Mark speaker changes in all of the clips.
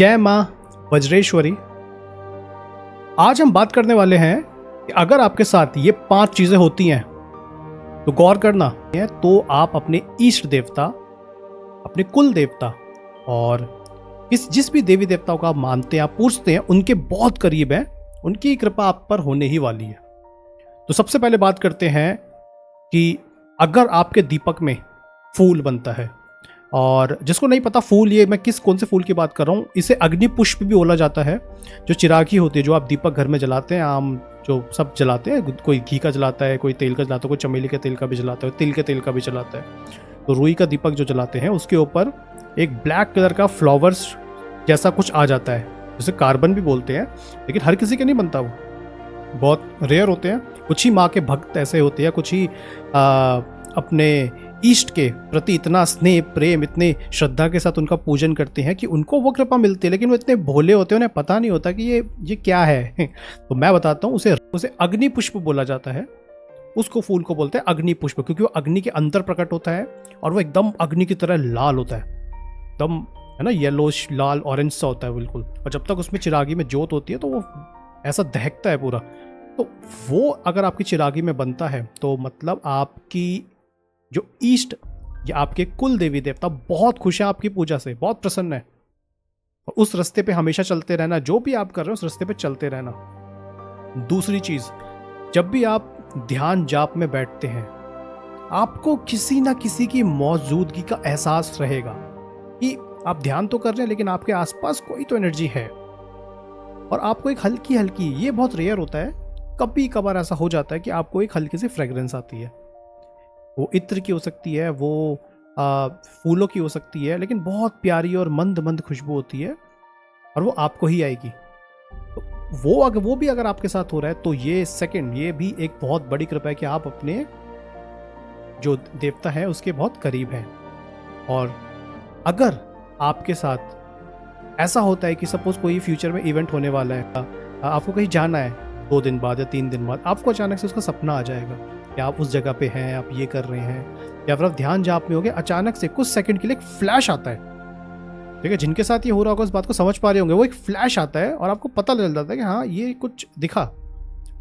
Speaker 1: जय माँ वज्रेश्वरी। आज हम बात करने वाले हैं कि अगर आपके साथ ये 5 चीजें होती हैं तो गौर करना है, तो आप अपने इष्ट देवता, अपने कुल देवता और जिस भी देवी देवताओं को आप मानते हैं, आप पूजते हैं, उनके बहुत करीब हैं, उनकी कृपा आप पर होने ही वाली है। तो सबसे पहले बात करते हैं कि अगर आपके दीपक में फूल बनता है, और जिसको नहीं पता फूल, ये मैं कौन से फूल की बात कर रहा हूँ, इसे अग्नि पुष्प भी बोला जाता है। जो चिरागी होती है, जो आप दीपक घर में जलाते हैं, आम जो सब जलाते हैं, कोई घी का जलाता है, कोई तेल का जलाता है, कोई चमेली के तेल का भी जलाता है, तिल के तेल का भी जलाता है। तो रुई का दीपक जो जलाते हैं, उसके ऊपर एक ब्लैक कलर का फ्लावर्स जैसा कुछ आ जाता है, जिसे कार्बन भी बोलते हैं, लेकिन हर किसी के नहीं बनता, वो बहुत रेयर होते हैं। कुछ ही माँ के भक्त ऐसे होते हैं, कुछ ही अपने इष्ट के प्रति इतना स्नेह प्रेम, इतने श्रद्धा के साथ उनका पूजन करते हैं कि उनको वो कृपा मिलती है, लेकिन वो इतने भोले होते हैं, उन्हें पता नहीं होता कि ये क्या है। तो मैं बताता हूँ, उसे अग्नि पुष्प बोला जाता है। उसको फूल को बोलते हैं अग्नि पुष्प, क्योंकि वो अग्नि के अंदर प्रकट होता है और वो एकदम अग्नि की तरह लाल होता है, एकदम, है ना, येलोश लाल ऑरेंज सा होता है बिल्कुल। और जब तक उसमें चिरागी में जोत होती है तो वो ऐसा दहकता है पूरा। तो वो अगर आपकी चिरागी में बनता है तो मतलब आपकी जो ईष्ट या आपके कुल देवी देवता बहुत खुश है आपकी पूजा से, बहुत प्रसन्न है। और उस रास्ते पे हमेशा चलते रहना, जो भी आप कर रहे हो उस रास्ते पे चलते रहना। दूसरी चीज, जब भी आप ध्यान जाप में बैठते हैं, आपको किसी ना किसी की मौजूदगी का एहसास रहेगा कि आप ध्यान तो कर रहे हैं, लेकिन आपके आसपास कोई तो एनर्जी है। और आपको एक हल्की हल्की, ये बहुत रेयर होता है, कभी कभार ऐसा हो जाता है कि आपको एक हल्की सी फ्रेग्रेंस आती है। वो इत्र की हो सकती है, वो फूलों की हो सकती है, लेकिन बहुत प्यारी और मंद मंद खुशबू होती है, और वो आपको ही आएगी। तो वो भी अगर आपके साथ हो रहा है तो ये भी एक बहुत बड़ी कृपा है कि आप अपने जो देवता है उसके बहुत करीब हैं। और अगर आपके साथ ऐसा होता है कि सपोज कोई फ्यूचर में इवेंट होने वाला है, आपको कहीं जाना है 2 दिन बाद या 3 दिन बाद, आपको अचानक से उसका सपना आ जाएगा कि आप उस जगह पे हैं, आप ये कर रहे हैं, या फिर आप ध्यान जाप में होगे, अचानक से कुछ सेकंड के लिए एक फ्लैश आता है। ठीक है, जिनके साथ ये हो रहा होगा उस बात को समझ पा रहे होंगे, वो एक फ्लैश आता है और आपको पता चल जाता है कि हाँ ये कुछ दिखा।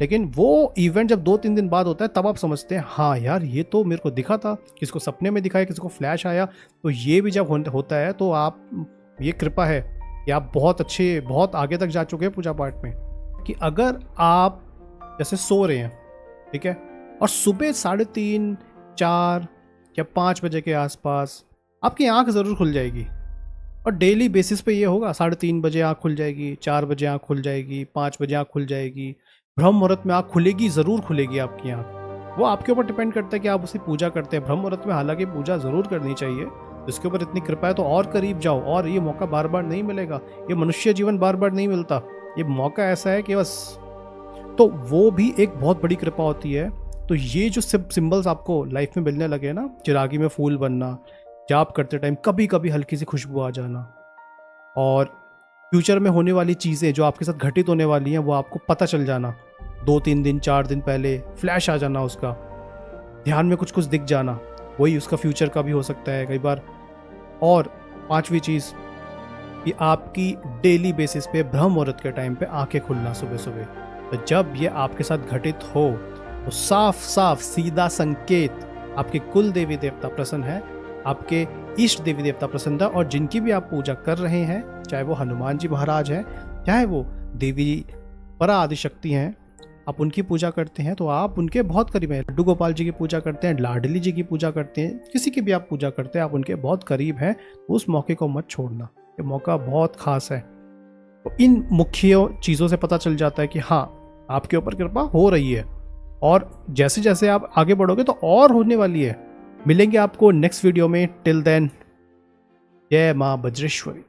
Speaker 1: लेकिन वो इवेंट जब 2-3 दिन बाद होता है, तब आप समझते हैं हाँ यार ये तो मेरे को दिखा था, किसको सपने में दिखाया, किसी को फ्लैश आया। तो ये भी जब होता है तो आप, ये कृपा है कि आप बहुत आगे तक जा चुके हैं पूजा पाठ में। कि अगर आप जैसे सो रहे हैं, ठीक है, और सुबह 3:30, 4 या 5 बजे के आसपास आपकी आंख ज़रूर खुल जाएगी, और डेली बेसिस पे ये होगा, 3:30 बजे आंख खुल जाएगी, 4 बजे आंख खुल जाएगी, 5 बजे आंख खुल जाएगी, ब्रह्म मुहूर्त में आंख खुलेगी, ज़रूर खुलेगी आपकी आंख। वो आपके ऊपर डिपेंड करता है कि आप उसे पूजा करते हैं। ब्रह्म मुहूर्त में हालांकि पूजा ज़रूर करनी चाहिए, जिसके ऊपर इतनी कृपा है तो और करीब जाओ, और ये मौका बार बार नहीं मिलेगा, ये मनुष्य जीवन बार बार नहीं मिलता, ये मौका ऐसा है कि बस। तो वो भी एक बहुत बड़ी कृपा होती है। तो ये जो सब सिंबल्स आपको लाइफ में मिलने लगे ना, चिरागी में फूल बनना, जाप करते टाइम कभी कभी हल्की सी खुशबू आ जाना, और फ्यूचर में होने वाली चीज़ें जो आपके साथ घटित होने वाली हैं वो आपको पता चल जाना, 2-3 दिन 4 दिन पहले फ्लैश आ जाना, उसका ध्यान में कुछ दिख जाना, वही उसका फ्यूचर का भी हो सकता है कई बार। और 5वीं चीज़ कि आपकी डेली बेसिस पे ब्रह्म मुहूर्त के टाइम पे आंखें खुलना सुबह सुबह। तो जब ये आपके साथ घटित हो तो साफ साफ सीधा संकेत आपके कुल देवी देवता प्रसन्न है, आपके इष्ट देवी देवता प्रसन्न है। और जिनकी भी आप पूजा कर रहे हैं, चाहे वो हनुमान जी महाराज हैं, चाहे वो देवी परा आदि शक्ति हैं, आप उनकी पूजा करते हैं तो आप उनके बहुत करीब हैं। लड्डू गोपाल जी की पूजा करते हैं, लाडली जी की पूजा करते हैं, किसी की भी आप पूजा करते हैं, आप उनके बहुत करीब हैं। उस मौके को मत छोड़ना, ये मौका बहुत खास है। तो इन मुख्य चीज़ों से पता चल जाता है कि हाँ आपके ऊपर कृपा हो रही है, और जैसे जैसे आप आगे बढ़ोगे तो और होने वाली है। मिलेंगे आपको नेक्स्ट वीडियो में। टिल देन, जय माँ वज्रेश्वरी।